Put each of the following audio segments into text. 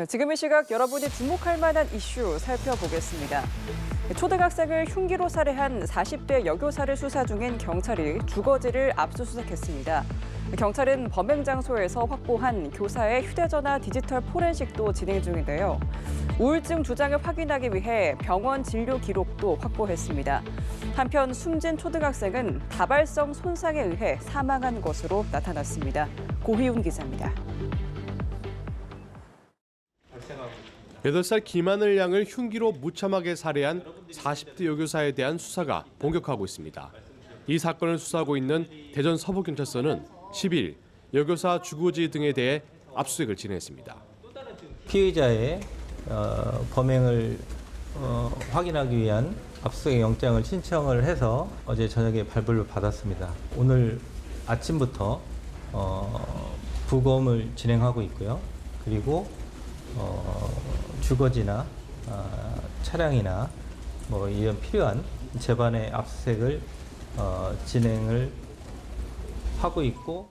지금 이 시각 여러분이 주목할 만한 이슈 살펴보겠습니다. 초등학생을 흉기로 살해한 40대 여교사를 수사 중인 경찰이 주거지를 압수수색했습니다. 경찰은 범행 장소에서 확보한 교사의 휴대전화 디지털 포렌식도 진행 중인데요. 우울증 주장을 확인하기 위해 병원 진료 기록도 확보했습니다. 한편 숨진 초등학생은 다발성 손상에 의해 사망한 것으로 나타났습니다. 고희훈 기자입니다. 8살 김하늘 양을 흉기로 무참하게 살해한 40대 여교사에 대한 수사가 본격화하고 있습니다. 이 사건을 수사하고 있는 대전 서부경찰서는 10일 여교사 주거지 등에 대해 압수수색을 진행했습니다. 피의자의 범행을 확인하기 위한 압수수색 영장을 신청을 해서 어제 저녁에 발부를 받았습니다. 오늘 아침부터 부검을 진행하고 있고요. 그리고 주거지나 차량이나 이런 필요한 재반의 압수수색을 진행을 하고 있고,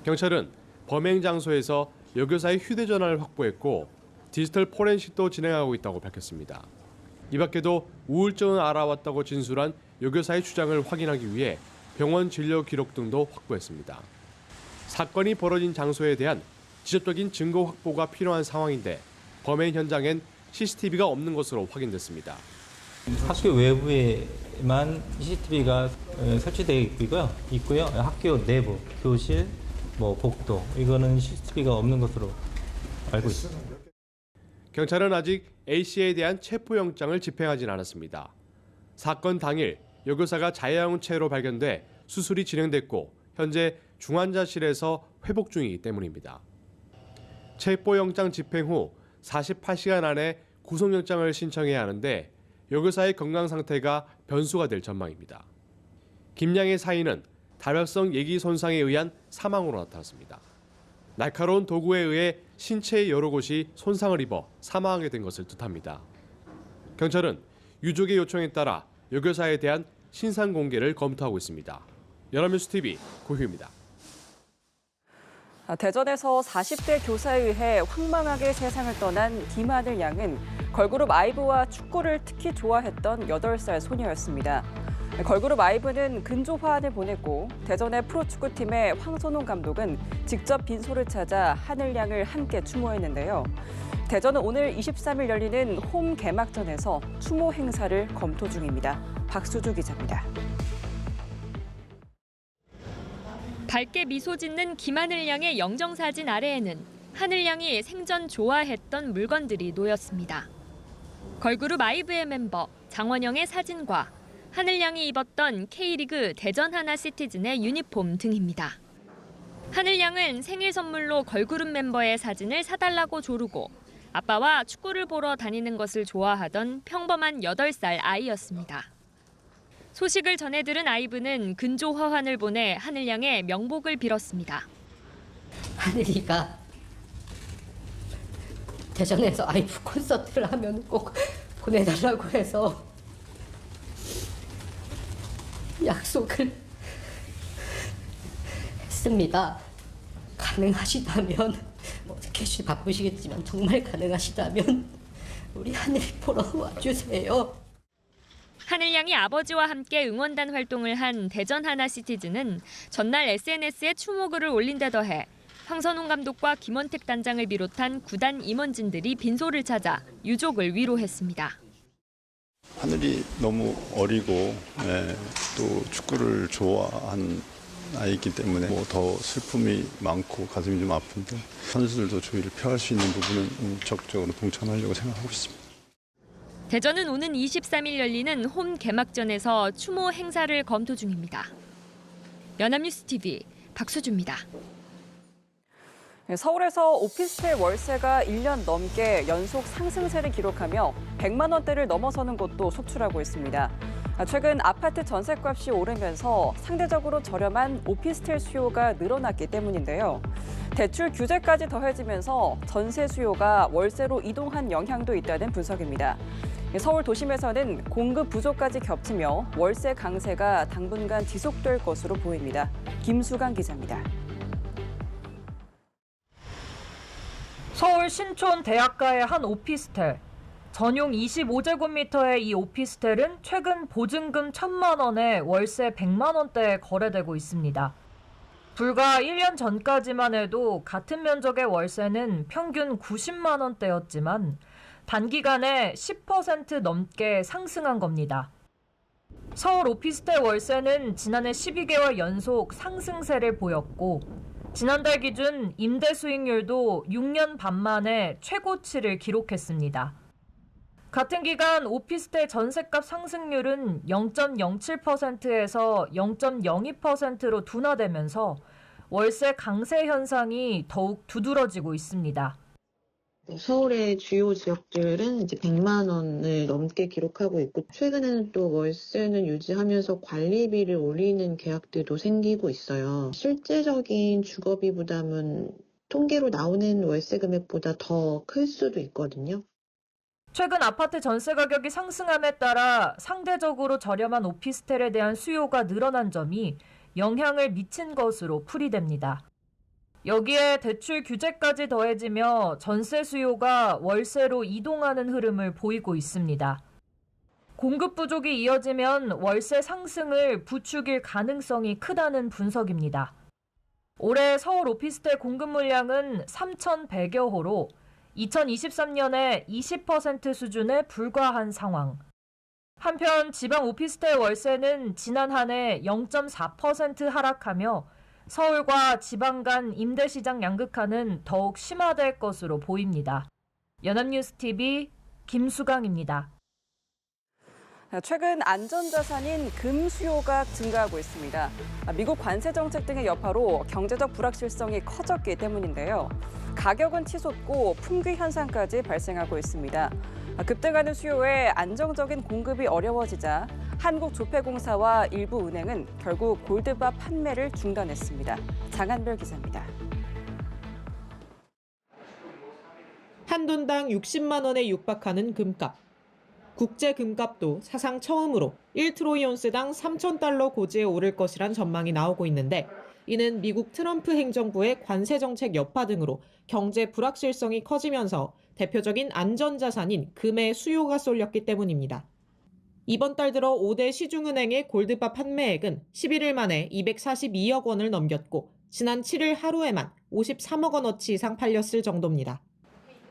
경찰은 범행 장소에서 여교사의 휴대전화를 확보했고 디지털 포렌식도 진행하고 있다고 밝혔습니다. 이 밖에도 우울증을 알아왔다고 진술한 여교사의 주장을 확인하기 위해 병원 진료 기록 등도 확보했습니다. 사건이 벌어진 장소에 대한 직접적인 증거 확보가 필요한 상황인데 범행 현장엔 CCTV가 없는 것으로 확인됐습니다. 학교 외부에만 CCTV가 설치되어 있고요. 학교 내부, 교실, 복도, 이거는 CCTV가 없는 것으로 알고 있습니다. 경찰은 아직 A씨에 대한 체포영장을 집행하진 않았습니다. 사건 당일 여교사가 자해한 채로 발견돼 수술이 진행됐고 현재 중환자실에서 회복 중이기 때문입니다. 체포영장 집행 후 48시간 안에 구속영장을 신청해야 하는데 여교사의 건강 상태가 변수가 될 전망입니다. 김양의 사인은 다발성 예기 손상에 의한 사망으로 나타났습니다. 날카로운 도구에 의해 신체의 여러 곳이 손상을 입어 사망하게 된 것을 뜻합니다. 경찰은 유족의 요청에 따라 여교사에 대한 신상 공개를 검토하고 있습니다. 연합뉴스TV 고휴입니다. 대전에서 40대 교사에 의해 황망하게 세상을 떠난 김하늘 양은 걸그룹 아이브와 축구를 특히 좋아했던 8살 소녀였습니다. 걸그룹 아이브는 근조 화환을 보냈고 대전의 프로축구팀의 황선홍 감독은 직접 빈소를 찾아 하늘 양을 함께 추모했는데요. 대전은 오늘 23일 열리는 홈 개막전에서 추모 행사를 검토 중입니다. 박수주 기자입니다. 밝게 미소 짓는 김하늘 양의 영정사진 아래에는 하늘 양이 생전 좋아했던 물건들이 놓였습니다. 걸그룹 아이브의 멤버 장원영의 사진과 하늘 양이 입었던 K리그 대전 하나시티즌의 유니폼 등입니다. 하늘 양은 생일 선물로 걸그룹 멤버의 사진을 사달라고 조르고 아빠와 축구를 보러 다니는 것을 좋아하던 평범한 8살 아이였습니다. 소식을 전해 들은 아이브는 근조 화환을 보내 하늘 양의 명복을 빌었습니다. 하늘이가 대전에서 아이브 콘서트를 하면 꼭 보내달라고 해서 약속을 했습니다. 가능하시다면 스케줄이 바쁘시겠지만 정말 가능하시다면 우리 하늘 보러 와주세요. 하늘 양이 아버지와 함께 응원단 활동을 한 대전 하나시티즌은 전날 SNS에 추모글을 올린 데 더해 황선홍 감독과 김원택 단장을 비롯한 구단 임원진들이 빈소를 찾아 유족을 위로했습니다. 하늘이 너무 어리고 또 축구를 좋아한 아이이기 때문에 더 슬픔이 많고 가슴이 좀 아픈데 선수들도 조의를 표할 수 있는 부분은 적극적으로 동참하려고 생각하고 있습니다. 대전은 오는 23일 열리는 홈 개막전에서 추모 행사를 검토 중입니다. 연합뉴스TV 박수주입니다. 서울에서 오피스텔 월세가 1년 넘게 연속 상승세를 기록하며 100만 원대를 넘어서는 곳도 속출하고 있습니다. 최근 아파트 전셋값이 오르면서 상대적으로 저렴한 오피스텔 수요가 늘어났기 때문인데요. 대출 규제까지 더해지면서 전세 수요가 월세로 이동한 영향도 있다는 분석입니다. 서울 도심에서는 공급 부족까지 겹치며 월세 강세가 당분간 지속될 것으로 보입니다. 김수강 기자입니다. 서울 서울 신촌 대학가의 한 오피스텔. 전용 25제곱미터의 이 오피스텔은 최근 보증금 1,000만 원에 월세 100만 원대에 거래되고 있습니다. 불과 1년 전까지만 해도 같은 면적의 월세는 평균 90만 원대였지만 단기간에 10% 넘게 상승한 겁니다. 서울 오피스텔 월세는 지난해 12개월 연속 상승세를 보였고 지난달 기준 임대 수익률도 6년 반 만에 최고치를 기록했습니다. 같은 기간 오피스텔 전셋값 상승률은 0.07%에서 0.02%로 둔화되면서 월세 강세 현상이 더욱 두드러지고 있습니다. 서울의 주요 지역들은 이제 100만 원을 넘게 기록하고 있고 최근에는 또 월세는 유지하면서 관리비를 올리는 계약들도 생기고 있어요. 실제적인 주거비 부담은 통계로 나오는 월세 금액보다 더 클 수도 있거든요. 최근 아파트 전세 가격이 상승함에 따라 상대적으로 저렴한 오피스텔에 대한 수요가 늘어난 점이 영향을 미친 것으로 풀이됩니다. 여기에 대출 규제까지 더해지며 전세 수요가 월세로 이동하는 흐름을 보이고 있습니다. 공급 부족이 이어지면 월세 상승을 부추길 가능성이 크다는 분석입니다. 올해 서울 오피스텔 공급 물량은 3,100여 호로 2023년에 20% 수준에 불과한 상황. 한편 지방 오피스텔 월세는 지난 한 해 0.4% 하락하며 서울과 지방 간 임대시장 양극화는 더욱 심화될 것으로 보입니다. 연합뉴스TV 김수강입니다. 최근 안전자산인 금 수요가 증가하고 있습니다. 미국 관세 정책 등의 여파로 경제적 불확실성이 커졌기 때문인데요. 가격은 치솟고 품귀 현상까지 발생하고 있습니다. 급등하는 수요에 안정적인 공급이 어려워지자 한국조폐공사와 일부 은행은 결국 골드바 판매를 중단했습니다. 장한별 기자입니다. 한 돈당 60만 원에 육박하는 금값. 국제 금값도 사상 처음으로 1트로이온스당 3,000달러 고지에 오를 것이란 전망이 나오고 있는데 이는 미국 트럼프 행정부의 관세 정책 여파 등으로 경제 불확실성이 커지면서 대표적인 안전자산인 금의 수요가 쏠렸기 때문입니다. 이번 달 들어 5대 시중은행의 골드바 판매액은 11일 만에 242억 원을 넘겼고 지난 7일 하루에만 53억 원어치 이상 팔렸을 정도입니다.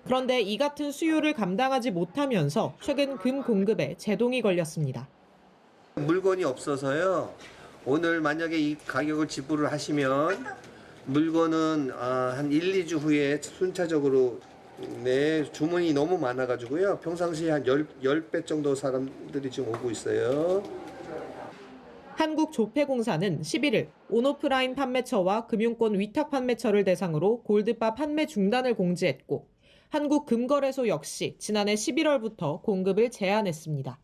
그런데 이 같은 수요를 감당하지 못하면서 최근 금 공급에 제동이 걸렸습니다. 물건이 없어서요. 오늘 만약에 이 가격을 지불을 하시면 물건은 한 1, 2주 후에 순차적으로 주문이 너무 많아가지고요. 평상시에 한 10배 정도 사람들이 지금 오고 있어요. 한국조폐공사는 11일 온오프라인 판매처와 금융권 위탁 판매처를 대상으로 골드바 판매 중단을 공지했고 한국금거래소 역시 지난해 11월부터 공급을 제한했습니다.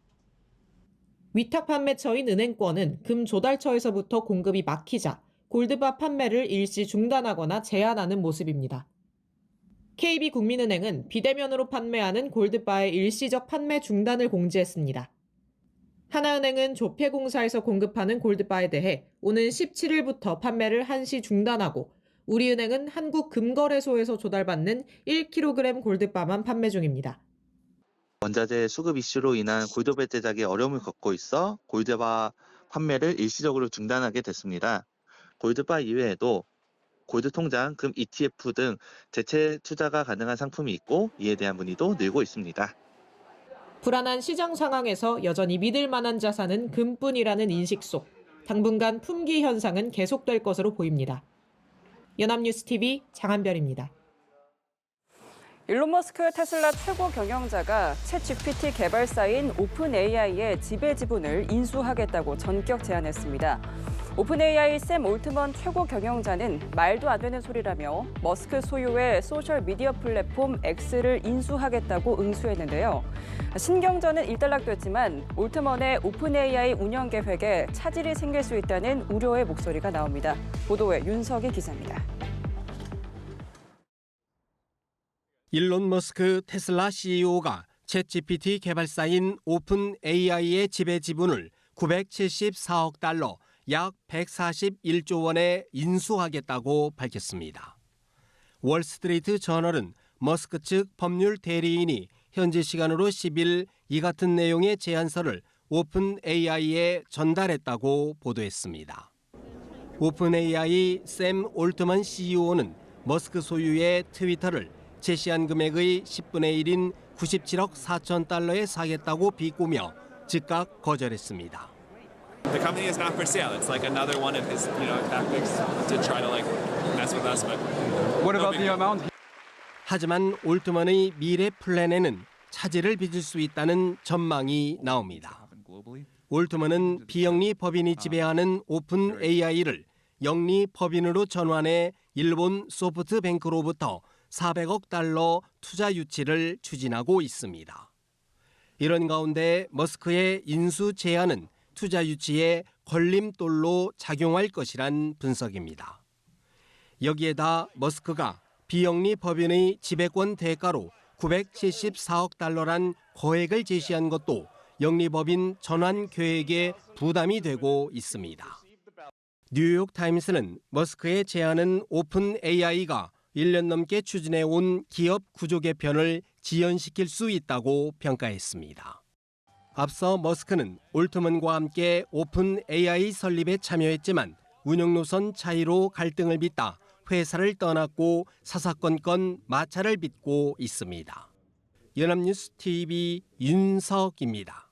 위탁 판매처인 은행권은 금 조달처에서부터 공급이 막히자 골드바 판매를 일시 중단하거나 제한하는 모습입니다. KB국민은행은 비대면으로 판매하는 골드바의 일시적 판매 중단을 공지했습니다. 하나은행은 조폐공사에서 공급하는 골드바에 대해 오는 17일부터 판매를 한시 중단하고 우리은행은 한국금거래소에서 조달받는 1kg 골드바만 판매 중입니다. 원자재 수급 이슈로 인한 골드바 제작에 어려움을 겪고 있어 골드바 판매를 일시적으로 중단하게 됐습니다. 골드바 이외에도 골드 통장, 금 ETF 등 재체 투자가 가능한 상품이 있고 이에 대한 문의도 늘고 있습니다. 불안한 시장 상황에서 여전히 믿을 만한 자산은 금뿐이라는 인식 속 당분간 품귀 현상은 계속될 것으로 보입니다. 연합뉴스TV 장한별입니다. 일론 머스크 테슬라 최고 경영자가 챗GPT 개발사인 오픈AI의 지배 지분을 인수하겠다고 전격 제안했습니다. 오픈AI 샘 올트먼 최고 경영자는 말도 안 되는 소리라며 머스크 소유의 소셜미디어 플랫폼 X를 인수하겠다고 응수했는데요. 신경전은 일단락됐지만 올트먼의 오픈AI 운영 계획에 차질이 생길 수 있다는 우려의 목소리가 나옵니다. 보도에 윤석희 기자입니다. 일론 머스크 테슬라 CEO가 챗GPT 개발사인 오픈AI의 지배 지분을 974억 달러, 약 141조 원에 인수하겠다고 밝혔습니다. 월스트리트 저널은 머스크 측 법률 대리인이 현지 시간으로 10일 이 같은 내용의 제안서를 오픈 AI에 전달했다고 보도했습니다. 오픈 AI 샘 올트먼 CEO는 머스크 소유의 트위터를 제시한 금액의 10분의 1인 97억 4천 달러에 사겠다고 비꼬며 즉각 거절했습니다. The company is not for sale. It's like another one of his, tactics to try to mess with us. But what about the amount? 하지만 올트먼의 미래 플랜에는 차질을 빚을 수 있다는 전망이 나옵니다. 올트먼은 비영리 법인이 지배하는 오픈 AI를 영리 법인으로 전환해 일본 소프트뱅크로부터 400억 달러 투자 유치를 추진하고 있습니다. 이런 가운데 머스크의 인수 제안은 투자 유치에 걸림돌로 작용할 것이란 분석입니다. 여기에다 머스크가 비영리 법인의 지배권 대가로 974억 달러란 거액을 제시한 것도 영리법인 전환 계획에 부담이 되고 있습니다. 뉴욕타임스는 머스크의 제안은 오픈 AI가 1년 넘게 추진해온 기업 구조 개편을 지연시킬 수 있다고 평가했습니다. 앞서 머스크는 올트먼과 함께 오픈 AI 설립에 참여했지만 운영 노선 차이로 갈등을 빚다 회사를 떠났고 사사건건 마찰을 빚고 있습니다. 연합뉴스 TV 윤석입니다.